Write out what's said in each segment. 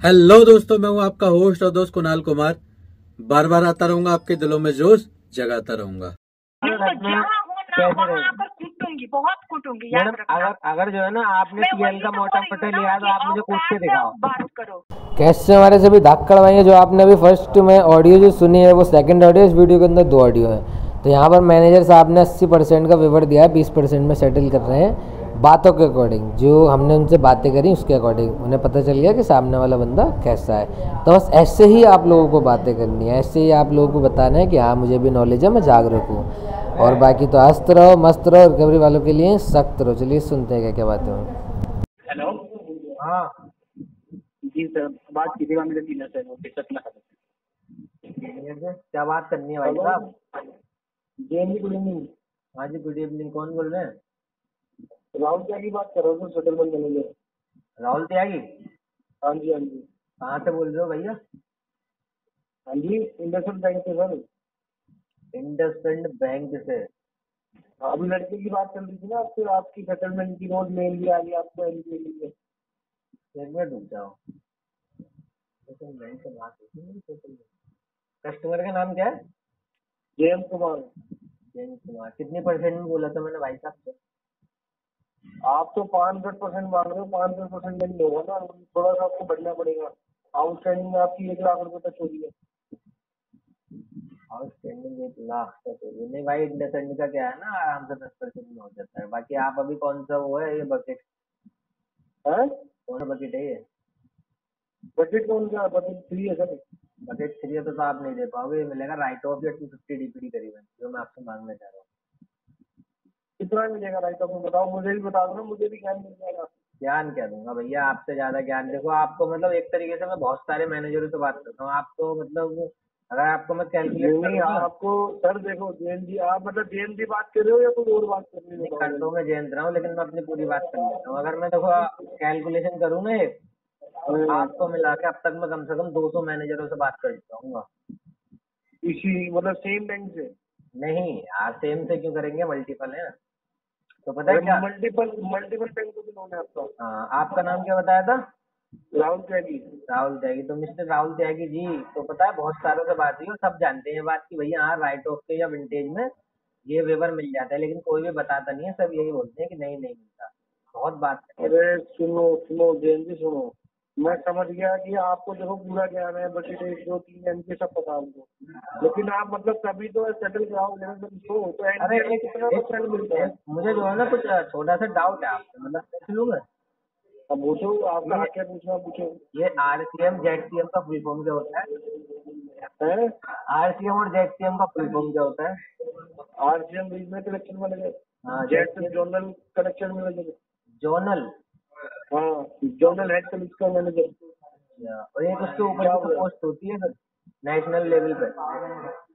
Hello दोस्तों, मैं हूं आपका होस्ट और दोस्त कुणाल कुमार। बार बार आता रहूंगा, आपके दिलों में जोश जगाता रहूंगा। बहुत कूटूंगी मैडम, अगर जो है ना आपने टीएल का मोटा मोटा लिया तो आप मुझे कूट के दिखाओ। बात करो कैसे हमारे से भी धाक कड़वाइए। जो आपने अभी फर्स्ट में ऑडियो जो सुनी है वो सेकंड ऑडियो, इस वीडियो के अंदर 2 ऑडियो है। तो यहाँ पर मैनेजर साहब ने 80% का वेवर दिया है, 20% में सेटल कर रहे हैं बातों के अकॉर्डिंग। जो हमने उनसे बातें करी उसके अकॉर्डिंग उन्हें पता चल गया कि सामने वाला बंदा कैसा है। तो बस ऐसे ही आप लोगों को बातें करनी है, ऐसे ही आप लोगों को बताना है कि हाँ मुझे भी नॉलेज है, मैं जागरूक हूँ। और बाकी तो हंसते रहो, मस्त रहो, रिकवरी वालों के लिए सख्त रहो। चलिए सुनते हैं क्या क्या बातें हैं। हेलो। हाँ जी सर, बात कीजिएगा मेरे डीलर से, वो टिकट ना क्या बात करनी है भाई साहब? जी गुड इवनिंग। हाँ जी गुड इवनिंग, कौन बोल रहे हैं? राहुल क्या की बात कर रहा हूँ सर, सेटलमेंट मैनेजर। राहुल त्यागी? हाँ जी हाँ जी। कहाँ से बोल रहे हो भैया? हाँ जी, इंडसइंड बैंक से सर। इंडसइंड बैंक से? अभी लड़के की बात चल रही थी ना आपसे, आपकी सेटलमेंट की रोज मेल भी आ गई आपको एनपीए के लिए। एक मिनट रुक जाओ। बैंक से बात होती है। कस्टमर का नाम क्या है? जयंत कुमार। जयंत कुमार। कितनी परसेंट में बोला था मैंने भाई साहब से? आप तो 500% मांग रहे हो, 500% में नहीं होगा ना, थोड़ा सा आपको बढ़ना पड़ेगा। आउटस्टैंडिंग में आपकी 1 लाख रुपए तक चोरी है। आउटस्टैंडिंग 1 लाख तक होगी? नहीं भाई, इंडसइंड का क्या है ना, आराम से 10% में हो जाता है। बाकी आप अभी कौन सा वो है ये बकेट? है कौन सा बकेट है ये? बजट कौन सा? बजट 3 है सर। बकेट 3 है तो आप नहीं दे पाओगे। ये मिलेगा राइट ऑफ या 250 डीपीडी करीबन, जो मैं आपसे मांगना चाह रहा हूँ। कितना मिलेगा राइट ऑफ में बताओ, मुझे भी बता दो ना, मुझे भी ज्ञान मिल जाएगा। ज्ञान क्या दूंगा भैया, आपसे ज्यादा ज्ञान। देखो आपको मतलब एक तरीके से मैं बहुत सारे मैनेजरों से बात करता हूँ। आपको मतलब अगर आपको मैं कैलकुलेट नहीं करूँ ना, आपको सर देखो, जैन जी आप मतलब जैन जी बात कर रहे हो या कोई और बात कर रहे नहीं हो? कर दो, मैं जैन रहा हूँ, लेकिन मैं अपनी पूरी बात कर लेता हूँ। अगर मैं देखो कैलकुलेशन करूँ ना एक, तो आपको मिला के अब तक मैं कम से कम 200 मैनेजरों से बात कर चुका हूँ। इसी मतलब सेम बैंक से? नहीं यार, सेम से क्यों करेंगे, मल्टीपल है। तो पता है क्या, मल्टीपल मल्टीपल बैंकों के लोन है आपका? हाँ, आपका नाम क्या बताया था? राहुल त्यागी। राहुल त्यागी। तो मिस्टर राहुल त्यागी जी, तो पता है बहुत सारों से बात हुई और सब जानते हैं बात की भैया हाँ राइट ऑफ के या विंटेज में ये वेवर मिल जाता है, लेकिन कोई भी बताता नहीं है। सब यही बोलते हैं कि नहीं नहीं मिलता। बहुत बात करते हैं। अरे सुनो सुनो जैन जी सुनो, मैं समझ गया कि आपको देखो पूरा ज्ञान है, बजट 1 2 3 एमपी सब पता हमको, लेकिन आप मतलब कभी तो सेटल कराओगे ना सर इसको, तो अरे एनपीए में कितना परसेंट मिलता है? मुझे जो है ना कुछ छोटा सा डाउट है आपसे, मतलब पूछ लूँ मैं? अब पूछो, आपका क्या पूछना पूछो। ये आरसीएम जेडसीएम का फुल फॉर्म क्या होता है? है आरसीएम और जेडसीएम का फुल फॉर्म क्या होता है? आरसीएम रीजनल कलेक्शन मैनेजर, हाँ, Z zonal collection manager. Zonal. हाँ, जोनल हेड कलेक्शन मैनेजर। और एक उसके ऊपर की तो पोस्ट होती है फिर नेशनल लेवल पे।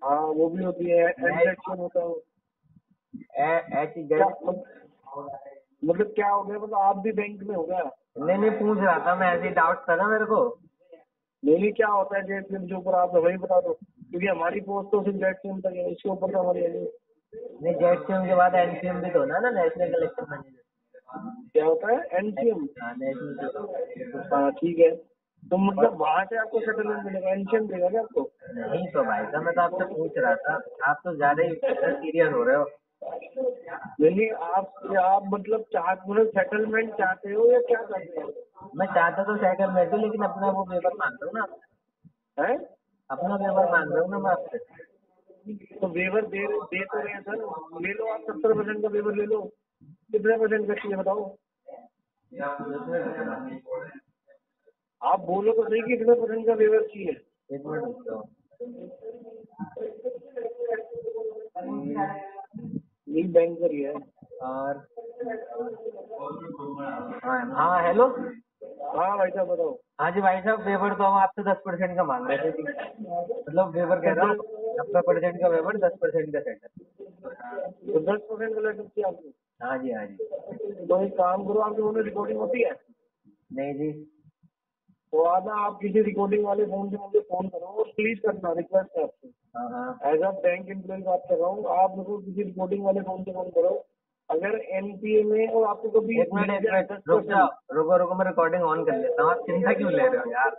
हाँ वो भी होती है, एनजेक्शन होता है वो। एच क्या जेड। मतलब क्या हो गया, मतलब आप भी बैंक में हो गया? नहीं नहीं, पूछ रहा था मैं, ऐसे ही डाउट था ना मेरे को। नहीं क्या होता है जेड सिम के ऊपर, आप वही बता दो, क्योंकि हमारी पोस्ट तो सिर्फ जेड सिम तक है, इसके ऊपर तो हमारी है नहीं। नहीं, जेडसीएम के बाद एनसीएम भी तो होना है ना, नेशनल कलेक्शन मैनेजर। क्या होता है एनसीएम? हाँ, नेशनल। हाँ ठीक है, तो मतलब वहाँ से आपको सेटलमेंट मिलेगा, एनसीएम देगा क्या आपको? नहीं तो भाई साहब, मैं तो आपसे पूछ रहा था, आप तो ज्यादा ही सीरियस हो रहे हो। नहीं आप मतलब मतलब सेटलमेंट चाहते हो या क्या चाहते हो? मैं चाहता तो सेटलमेंट हूँ, लेकिन अपना वो पेपर मांग रहा हूँ ना आपसे। है अपना पेपर मांग रहा हूँ ना मैं आपसे। तो वेवर दे तो रहे हैं सर, ले लो आप 70% का वेवर ले लो। कितने परसेंट का चाहिए बताओ? आप बोलो तो सही, कितने परसेंट का वेवर चाहिए? एक मिनट रुक जाओ। नहीं बैंकर ही है। और हाँ हेलो। हाँ भाई साहब बताओ। हाँ जी भाई साहब, वेवर तो हम आपसे 10% का मांग रहे थे जी। मतलब वेवर कह रहा हूँ 90% का वेवर, 10% का सेटल। तो 10% का लेटर चाहिए आपको? हाँ जी हाँ जी। तो एक काम करो, आपके फोन में रिकॉर्डिंग होती है? नहीं जी। तो आना आप किसी रिकॉर्डिंग वाले फोन से मुझे फोन करो और प्लीज करना, रिक्वेस्ट है आपसे, हाँ हाँ। एज अ बैंक एम्प्लॉय बात कर रहा हूँ, आप मेरे को किसी रिकॉर्डिंग वाले फोन से फोन करो। अगर एनपीए में और आपको कभी एक मिनट रुक जाओ, रुको रुको, मैं रिकॉर्डिंग ऑन कर लेता हूँ। आप चिंता क्यों ले रहे हो यार?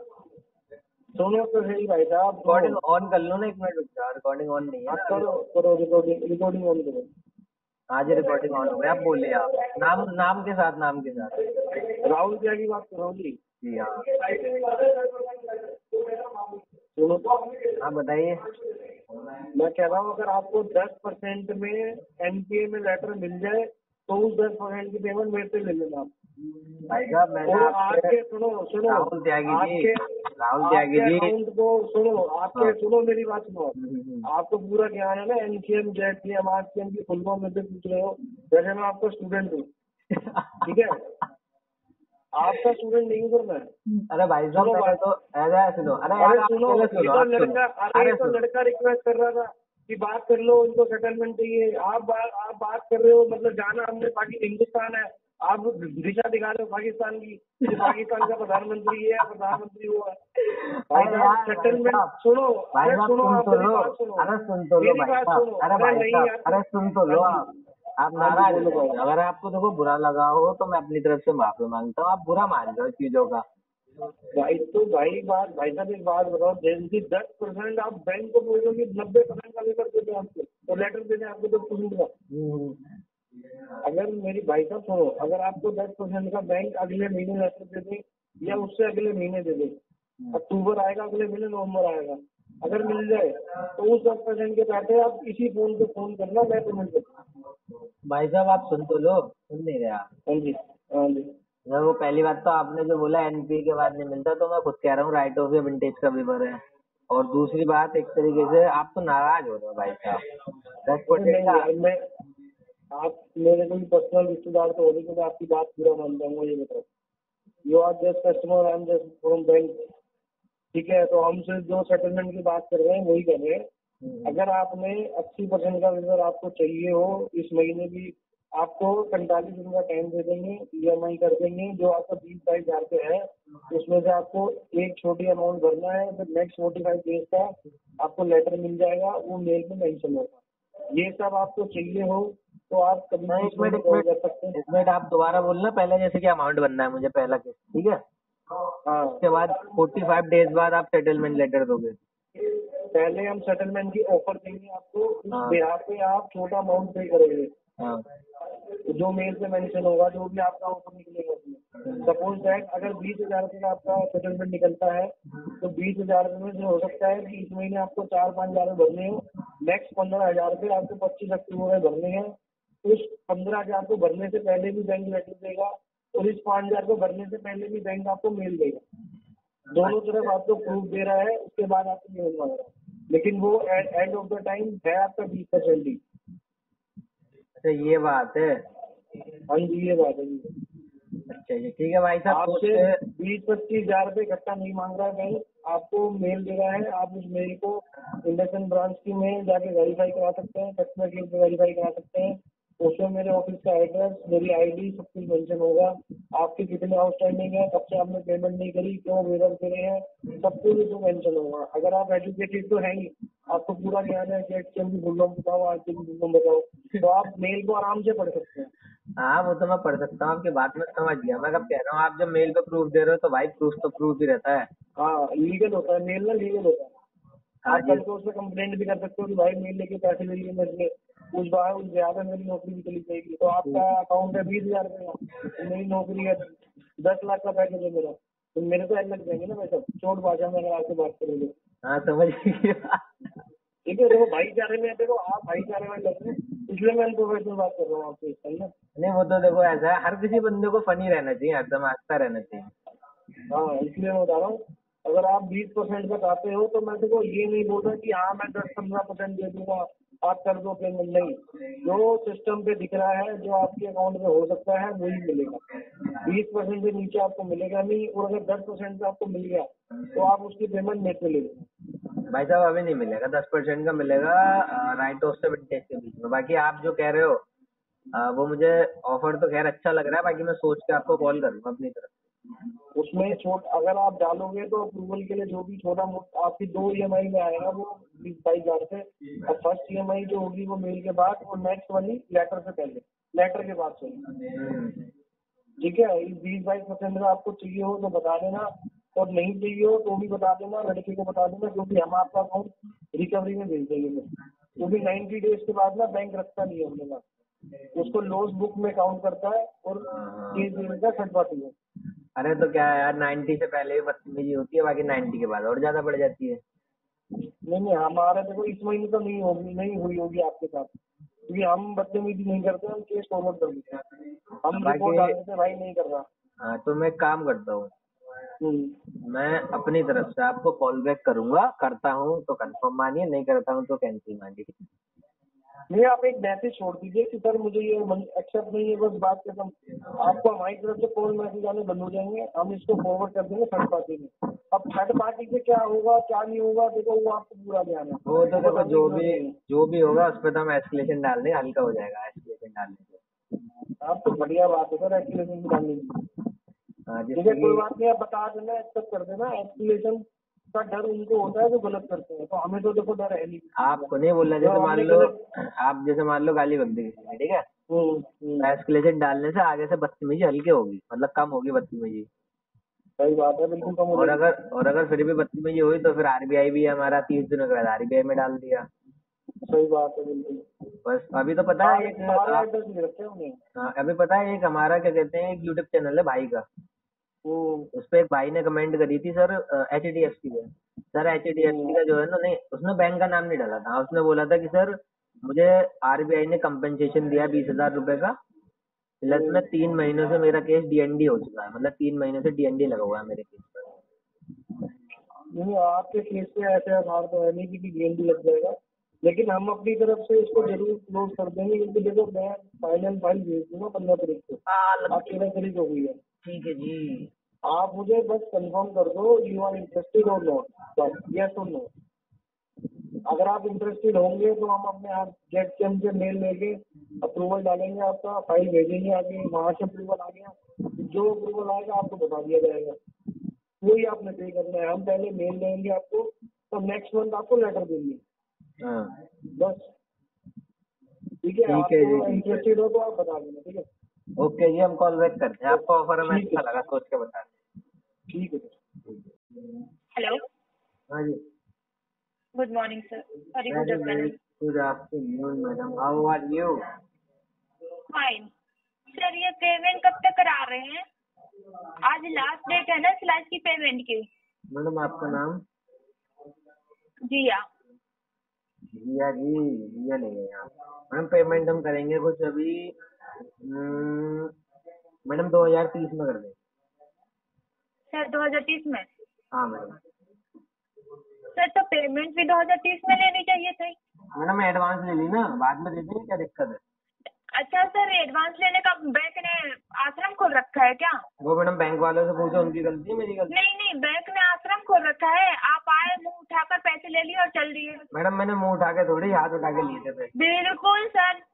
सुनो तो सही भाई साहब, रिकॉर्डिंग ऑन कर लो ना, 1 मिनट रुक जाओ, रिकॉर्डिंग ऑन नहीं है आप ना। करो करो रिकॉर्डिंग ऑन करो। आज रिकॉर्डिंग ऑन हो गया, आप बोले आप नाम नाम के साथ, नाम के साथ। राहुल क्या की बात करो जी। जी हाँ, सुनो तो, आप बताइए। मैं कह रहा हूँ अगर आपको 10% में एनपीए में लेटर मिल जाए तो उस 10% की पेमेंट मेरे से ले लेना आप। भाई साहब मैंने और आपके आपके सुनो सुनो राहुल त्यागी जी, राहुल त्यागी आपके जी। अकाउंट को सुनो, आपके हाँ। सुनो मेरी बात सुनो, आपको पूरा ज्ञान है ना एनसीएम जेडसीएम आरसीएम की फुल फॉर्म में से पूछ रहे हो, जैसे मैं आपका स्टूडेंट हूँ, ठीक है, आपका स्टूडेंट नहीं हूँ मैं। अरे भाई साहब सुनो मैंने बात, तो ऐसा सुनो, अरे अरे यार आप सुनो, पहले ये सुनो, तो आप सुनो। लड़का, अरे अरे ये तो सुनो, लड़का रिक्वेस्ट कर रहा था कि बात कर लो, इनको सेटलमेंट चाहिए। आप बात कर रहे हो, मतलब जाना हमने हिंदुस्तान है, आप दिशा दिखा रहे हो पाकिस्तान की, कि पाकिस्तान का प्रधानमंत्री ये है, प्रधानमंत्री वो है। भाई अरे साहब यार, सेटलमेंट भाई साहब, सुनो, भाई अरे साहब सुनो, सुन आप तो मेरी लो, बात सुनो, अरे सुन तो लो मेरी भाई बात साहब, सुनो। अरे अरे भाई नहीं साहब, यार, अरे सुन तो लो आप नाराज बोलो हो। भाई। अगर आपको देखो बुरा लगा हो तो मैं अपनी तरफ से माफी मांगता हूँ, आप बुरा मान जाओ चीजों का। भाई साहब एक बात बताओ, जैसे 10% आप बैंक को बोल दो कि 90% का लेटर देते हैं आपको, तो लेटर देते हैं आपको 10% का। अगर मेरी भाई साहब सुनो, अगर आपको 10% का बैंक अगले महीने लेटर दे दे या उससे अगले महीने दे दे, अक्टूबर आएगा, अगले महीने नवंबर आएगा, अगर मिल जाए तो उस 10% के पैसे आप इसी फोन पे फोन करना, मैं पेमेंट करता। भाई साहब आप सुन तो लो, सुन नहीं रहे आप। हाँ जी, हाँ जी। मैं वो पहली बात तो आपने जो बोला एनपी के बाद नहीं मिलता, तो मैं खुद कह रहा हूँ राइट ऑफ या विंटेज का विवर है। और दूसरी बात, एक तरीके से आप तो नाराज हो रहे हो भाई साहब। 10% का नहीं, मैं आप मेरे कोई पर्सनल रिश्तेदार तो हो, लेकिन मैं आपकी बात पूरा मानता हूँ, ये बताओ। You are just customer, I am just from bank, ठीक है, तो हम सिर्फ जो सेटलमेंट की बात कर रहे हैं वही कर रहे हैं। अगर आपने 80% का रिजल्ट आपको चाहिए हो इस महीने भी, आपको 45 दिन का टाइम दे देंगे, ईएमआई कर देंगे, जो आपका 20-22 हजार पे है, उसमें से आपको एक छोटी अमाउंट भरना है, फिर नेक्स्ट 45 डेज का आपको लेटर मिल जाएगा, वो मेल में मेंशन होगा। ये सब आपको चाहिए हो तो आप कभी भी एक मिनट, कॉल कर सकते हैं। एक मिनट आप दोबारा बोलना पहले, जैसे कि अमाउंट बनना है मुझे पहला किस्त, ठीक है। हाँ, उसके बाद 45 डेज बाद आप सेटलमेंट लेटर दोगे। पहले हम सेटलमेंट की ऑफर देंगे आपको, उस हाँ। बिहार पे आप छोटा अमाउंट पे करेंगे, हाँ, जो मेल पे मेंशन होगा, जो भी आपका ऑफर निकलेगा उसमें। सपोज दैट अगर 20,000 रुपये का आपका सेटलमेंट निकलता है, तो 20,000 रुपये में से हो सकता है कि इस महीने आपको 4-5 हजार भरने हो, नेक्स्ट 15,000 रुपये आपको 25 अक्टूबर में भरने हैं। उस 15,000 को भरने से पहले भी बैंक लेटर देगा, और इस 5,000 को भरने से पहले भी बैंक आपको मेल देगा। दोनों तरफ आपको प्रूफ दे रहा है, उसके बाद आपको मेल मांग रहा है, लेकिन वो एंड ऑफ द टाइम है आपका 20% ही। अच्छा ये बात है। हाँ जी, ये बात है जी। अच्छा जी, ठीक है भाई साहब। आपसे सोचते 20-25 हजार रुपये इकट्ठा नहीं मांग रहा है बैंक, आपको मेल दे रहा है। आप उस मेल को इंडस्ट्रियल ब्रांच की में जाके वेरीफाई करा सकते हैं, कस्टमर केयर पे वेरीफाई करा सकते हैं। उसमें मेरे ऑफिस का एड्रेस, मेरी आईडी, सब कुछ मेंशन होगा। आपके कितने आउटस्टैंडिंग है, कब से आपने पेमेंट नहीं करी, क्यों वेवर करे हैं, सब कुछ उसमें मेंशन होगा। अगर आप एजुकेटेड तो है ही, आपको पूरा ज्ञान है कि एक्चुअल की फुल फॉर्म बताओ, आरटी की फुल फॉर्म बताओ, तो आप मेल को आराम से पढ़ सकते हैं। हाँ वो तो मैं पढ़ सकता हूँ, आपकी बात में समझ गया। मैं कब कह रहा हूँ, आप जब मेल पे प्रूफ दे रहे हो तो भाई प्रूफ तो प्रूफ ही रहता है। हाँ, लीगल होता है मेल ना, लीगल होता है। हाँ आप जी। कल को उससे कंप्लेंट भी कर सकते हो कि भाई मेल लेके पैसे ले लिए मेरे से, उस बार उस ज्यादा मेरी नौकरी भी चली जाएगी। तो आपका अकाउंट है 20,000 रुपये का, तो मेरी नौकरी है 10 लाख का पैकेज है मेरा, तो मेरे तो लग जाएंगे ना वैसे, चोट भाषा में अगर आपसे बात करेंगे। हाँ समझ गया। ठीक है, देखो भाईचारे में, देखो आप भाईचारे में लग रहे हैं, इसलिए मैं प्रोफेशनल बात कर रहा हूँ आपसे, सही ना। नहीं वो तो देखो ऐसा है, हर किसी बंदे को फनी रहना चाहिए, हरदम हंसता रहना चाहिए। हाँ, इसलिए मैं बता रहा हूँ, अगर आप 20% का चाहते हो तो मैं देखो ये नहीं बोल रहा कि हाँ मैं 10-15% दे दूंगा, आप कर दो पेमेंट, नहीं। जो सिस्टम पे दिख रहा है, जो आपके अकाउंट में हो सकता है, वही मिलेगा। 20% से नीचे आपको मिलेगा नहीं, और अगर 10% का आपको मिल गया तो आप उसकी पेमेंट नेट पे ले लेंगे। भाई साहब अभी नहीं मिलेगा, 10% का मिलेगा राइट ऑफ से विंटेज के बीच में। बाकी आप जो कह रहे हो वो मुझे ऑफर तो खैर अच्छा लग रहा है। बाकी मैं सोच के आपको कॉल करूंगा अपनी तरफ से। उसमें अगर आप डालोगे तो अप्रूवल के लिए जो भी छोटा मोटा आपकी 2 EMI में आएगा, वो 20-22 हजार से, और फर्स्ट EMI जो होगी वो मेल के बाद, और नेक्स्ट वाली लेटर से पहले, लेटर के बाद से। ठीक है, इस 20-22% का आपको चाहिए हो तो बता देना, और नहीं चाहिए हो तो भी बता देना, लड़के को बता देना, क्योंकि हम आपका अकाउंट रिकवरी में भेज देंगे। क्योंकि 90 डेज के बाद ना बैंक रखता नहीं है अपने पास, उसको लॉस बुक में काउंट करता है और केस देने का थर्ड पार्टी है। अरे तो क्या है यार, 90 से पहले भी बदतमीजी होती है, बाकी 90 के बाद और ज्यादा बढ़ जाती है। नहीं हमारा देखो इस महीने तो नहीं हुई होगी आपके साथ, क्योंकि हम बदतमीजी नहीं करते, हम केस फॉरवर्ड कर देते हैं, हम रिपोर्ट डाल देते हैं, भाई नहीं कर रहा। हाँ तो मैं काम करता हूँ, मैं अपनी तरफ से आपको कॉल बैक करूंगा, करता हूँ तो कंफर्म मानिए, नहीं करता हूँ तो कैंसिल मानिए। नहीं आप एक मैसेज छोड़ दीजिए कि सर मुझे ये एक्सेप्ट नहीं है, बस बात खत्म। आपको हमारी तरफ से कॉल मैसेज आने बंद हो जाएंगे, हम इसको फॉरवर्ड कर देंगे थर्ड पार्टी में। अब थर्ड पार्टी से क्या होगा क्या नहीं होगा देखो वो आपको पूरा ध्यान है। वो तो देखो जो भी होगा उस पर तो हम एस्केलेशन डाल देंगे, हल्का हो जाएगा एस्केलेशन डालने से। आप तो बढ़िया बात है सर, एस्केलेशन भी डालने की। ठीक है कोई बात नहीं, आप बता देना, एक्सेप्ट कर देना। एस्केलेशन का डर उनको होता है जो गलत करते हैं, तो हमें तो देखो डर है नहीं। आपको नहीं बोलना, जैसे मान लो गाली बक दी किसी ने, ठीक है, एस्केलेशन डालने से आगे से बदतमीजी हल्की होगी, मतलब कम होगी बदतमीजी। सही बात है, बिल्कुल कम होगी। और अगर फिर भी बदतमीजी हुई तो फिर आरबीआई भी हमारा 30 दिनों के बाद आरबीआई में डाल दिया। सही बात है बिल्कुल। बस अभी तो पता है अभी पता है एक हमारा क्या कहते हैं, एक यूट्यूब चैनल है भाई का, उस पे एक भाई ने कमेंट करी थी, सर HDFC का, सर HDFC का जो है ना, नहीं उसने बैंक का नाम नहीं डाला था, उसने बोला था कि सर मुझे आरबीआई ने कंपनसेशन दिया 20,000 रुपए का, प्लस में 3 महीनों से मेरा केस DND हो चुका है, मतलब 3 महीने से DND लगा हुआ है मेरे केस पर। नहीं आपके केस पे ऐसे आधार तो है नहीं कि DND लग जाएगा, लेकिन हम अपनी तरफ से इसको जरूर क्लोज कर देंगे, क्योंकि देखो मैं फाइनल फाइल भेज दूंगा 15 तारीख को, आज 13 तारीख हो गई है। ठीक है जी, आप मुझे बस कंफर्म कर दो यू आर इंटरेस्टेड और नॉट, बस यस और नो। अगर आप इंटरेस्टेड होंगे तो हम अपने आप जेट कैम से मेल लेके अप्रूवल डालेंगे, आपका फाइल भेजेंगे, आगे वहाँ से अप्रूवल आ गया, जो अप्रूवल आएगा आपको बता दिया जाएगा, वही आपने पे करना है। हम पहले मेल देंगे आपको, तो नेक्स्ट मंथ आपको लेटर देंगे, बस। ठीक है, आपको इंटरेस्टेड हो तो आप बता देना, ठीक है। ओके जी, हम कॉल बैक करते हैं, आपको ऑफर हमें अच्छा लगा, सोच के बता दें। ठीक है। हेलो, हाँ जी, good morning sir, sorry good afternoon. Good afternoon madam, how are you? Fine sir, ये पेमेंट कब तक करा रहे हैं? आज लास्ट डेट है ना स्लैश की पेमेंट की। मैडम आपका नाम? जिया। जिया जी, जिया नहीं है यहाँ मैडम। पेमेंट हम करेंगे कुछ अभी मैडम 2030 में कर दें सर 2030 में? हाँ मैडम। सर तो पेमेंट भी 2030 में लेनी चाहिए थी। मैडम एडवांस ले ली ना, बाद में दे देंगे, क्या दिक्कत है? अच्छा सर, एडवांस लेने का बैंक ने आश्रम खोल रखा है क्या? वो मैडम बैंक वालों से पूछो, उनकी गलती है मेरी गलती? नहीं, बैंक ने आश्रम खोल रखा है, आप आए मुंह उठाकर पैसे ले लिए और चल दिए। मैडम मैंने मुंह उठा के थोड़ी, हाथ उठा के लिए थे पैसे। बिल्कुल सर,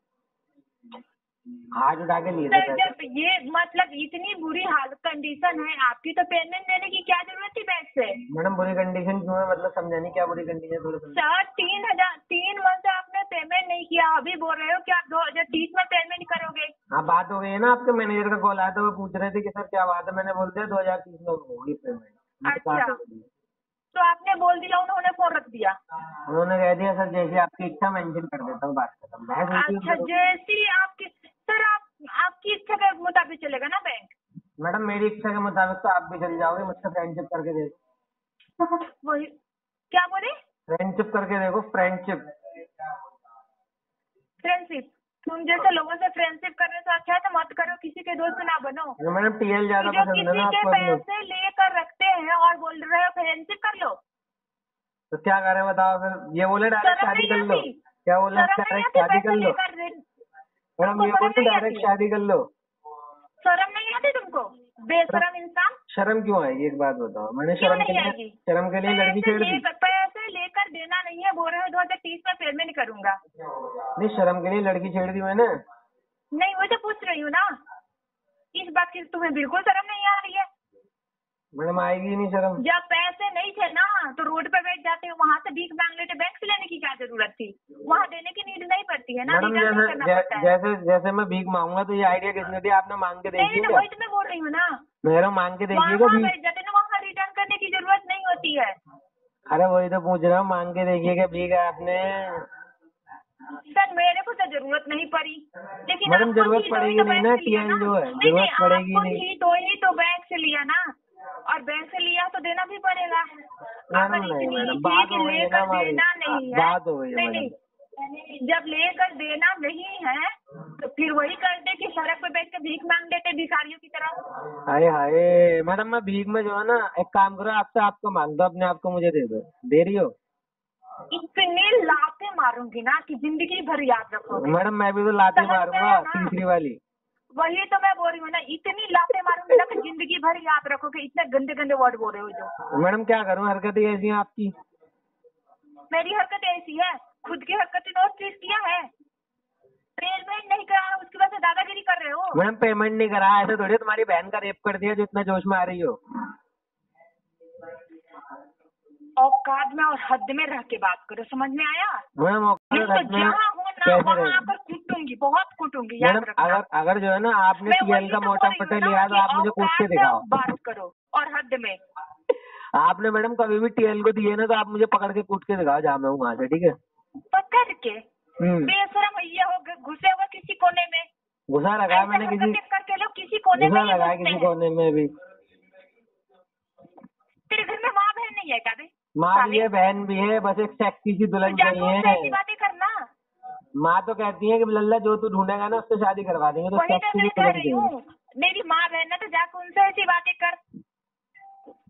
हाथ उठा के लिए थे सर जब ये मतलब इतनी बुरी हालत कंडीशन है आपकी, तो पेमेंट देने की क्या जरूरत थी बैंक से? मैडम बुरी कंडीशन क्यों है, मतलब समझा नहीं, क्या बुरी कंडीशन थोड़ा समझा। सर 3 मंथ से आपने पेमेंट नहीं किया, अभी बोल रहे हो कि आप 2030 में पेमेंट करोगे। हाँ बात हो गई है ना, आपके मैनेजर का कॉल आया था, वो पूछ रहे थे कि सर क्या बात है, मैंने बोल दिया 2030 में होगी पेमेंट। अच्छा, तो आपने बोल दिया, उन्होंने फोन रख दिया? उन्होंने कह दिया सर जैसी आपकी इच्छा, मेंशन कर देता हूँ, बात खत्म। अच्छा, जैसी आपकी सर, आपकी इच्छा के मुताबिक चलेगा ना बैंक? मैडम मेरी इच्छा के मुताबिक तो आप भी चल जाओगे, मुझसे फ्रेंडशिप करके देखो। वही क्या बोले? फ्रेंडशिप करके देखो, फ्रेंडशिप। तुम जैसे लोगों से फ्रेंडशिप करने से अच्छा है तो मत करो, किसी के दोस्त ना बनो। मैडम TL ज्यादा जो पसंद है ना किसी के आपको? पैसे लेकर रखते हैं और बोल रहे हो फ्रेंडशिप कर लो, तो क्या करें बताओ फिर? ये बोले डायरेक्ट शादी कर लो, क्या बोले डायरेक्ट शादी कर लो? मैडम ये बोले डायरेक्ट शादी कर लो। शर्म नहीं आती तुमको, बेशरम इंसान? शर्म क्यों आएगी, एक बात बताओ। मैंने शर्म के लिए लड़की छेड़ दी? पैसे लेकर देना नहीं है, बोल रहे हो 2030 में पेमेंट करूंगा। नहीं, शर्म के लिए लड़की छेड़ दी मैंने? नहीं, वो तो पूछ रही हूँ ना, इस बात की तुम्हें बिल्कुल शर्म नहीं आ रही है? मैडम आएगी नहीं शर्म। जब पैसे नहीं थे ना तो रोड पे बैठ जाते हो, वहाँ से भीख मांग लेते, बैंक से लेने की क्या जरूरत थी? वहाँ देने की नीड नहीं पड़ती है ना। मैडम जैसे मैं भीख मांगूंगा तो ये आइडिया किसने दिया? आपने मांग के देखिए? वही तो मैं बोल रही हूँ ना, मेरा मांग के देखिएगा, बैठ जाते ना, वहाँ रिटर्न करने की जरूरत नहीं होती है। अरे वही तो पूछ रहा हूँ, मांग के देखिए क्या भीग है आपने। सर मेरे को तो जरूरत नहीं पड़ी, लेकिन मैडम आपको जरूरत ही तो पड़ेगी नहीं ना, टीएल जो है जरूरत पड़ेगी आपको नहीं। ही तो बैंक से लिया ना, और बैंक से लिया तो देना भी पड़ेगा। मैडम अगर नहीं इतनी मैडम, चीज बात हो गई है ना लेकर हमारी, देना नहीं है, बात हो गई है नहीं, मैडम। जब लेकर देना नहीं है तो फिर वही करते कि सड़क पे बैठ के भीख मांग देते भिखारियों की तरह। हाय हाय मैडम, मैं भीख में जो है ना, एक काम करो आपसे आपको मांग दो, अपने आप को मुझे दे दो। दे रही हो? इतने लाते मारूंगी ना कि जिंदगी भर याद रखोगे। मैडम मैं भी तो लाते समझ में मारूंगा, आया ना? तीसरी वाली। वही तो मैं बोल रही हूँ ना, इतनी लाते मारूंगी ना कि जिंदगी भर याद रखोगे। इतने गंदे गंदे वर्ड बोल रहे हो जो। मैडम क्या करूँ, हरकतें ऐसी हैं आपकी। मेरी हरकत ऐसी है, खुद की हरकतें नोट चीज किया है, पेमेंट नहीं करा उसकी वजह से दादागिरी कर रहे हो। मैडम पेमेंट नहीं करा, ऐसे थोड़ी तुम्हारी बहन का रेप कर दिया जो इतना जोश में आ रही हो। औकात में और हद में रह के बात करो, समझ में आया? मैडम नहीं तो जहाँ हो ना वहाँ आकर कूटूंगी, बहुत कूटूंगी, याद मैडम रखना। अगर जो है ना आपने टीएल का मोटा पटा लिया तो आप मुझे कूट के दिखाओ। बात करो और हद में। आपने मैडम कभी भी टीएल को दिए ना तो आप मुझे पकड़ के कूट के दिखाओ जहाँ मैं हूँ वहाँ से, ठीक है? पकड़ के बेशरम ये हो गए, घुसे होगा किसी कोने में। घुसा लगा है मैंने किसी करके लो, किसी कोने में घुसा लगा है किसी कोने में भी। तेरे घर में माँ बहन नहीं है क्या बे? माँ भी है बहन भी है, बस एक सेक्सी सी दुल्हन चाहिए है। बातें करना। माँ तो कहती है कि लल्ला जो तू ढूंढेगा ना उससे शादी करवा देंगे, तो वही सेक्सी तो सी कह दुल्हन रही चाहिए। हूँ, मेरी माँ बहन ना तो जाकर उनसे ऐसी बातें कर।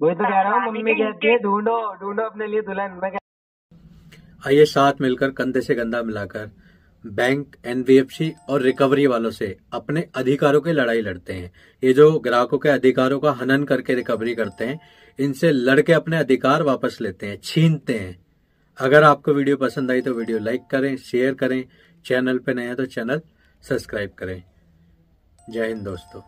वही तो कह रहा हूँ, मम्मी कहती है ढूंढो ढूंढो अपने लिए दुल्हन। मैं आइए साथ मिलकर कंधे से कंधा मिलाकर बैंक, एनबीएफसी और रिकवरी वालों से अपने अधिकारों की लड़ाई लड़ते हैं। ये जो ग्राहकों के अधिकारों का हनन करके रिकवरी करते हैं, इनसे लड़के अपने अधिकार वापस लेते हैं, छीनते हैं। अगर आपको वीडियो पसंद आई तो वीडियो लाइक करें, शेयर करें, चैनल पे नए हैं तो चैनल सब्सक्राइब करें। जय हिंद दोस्तों।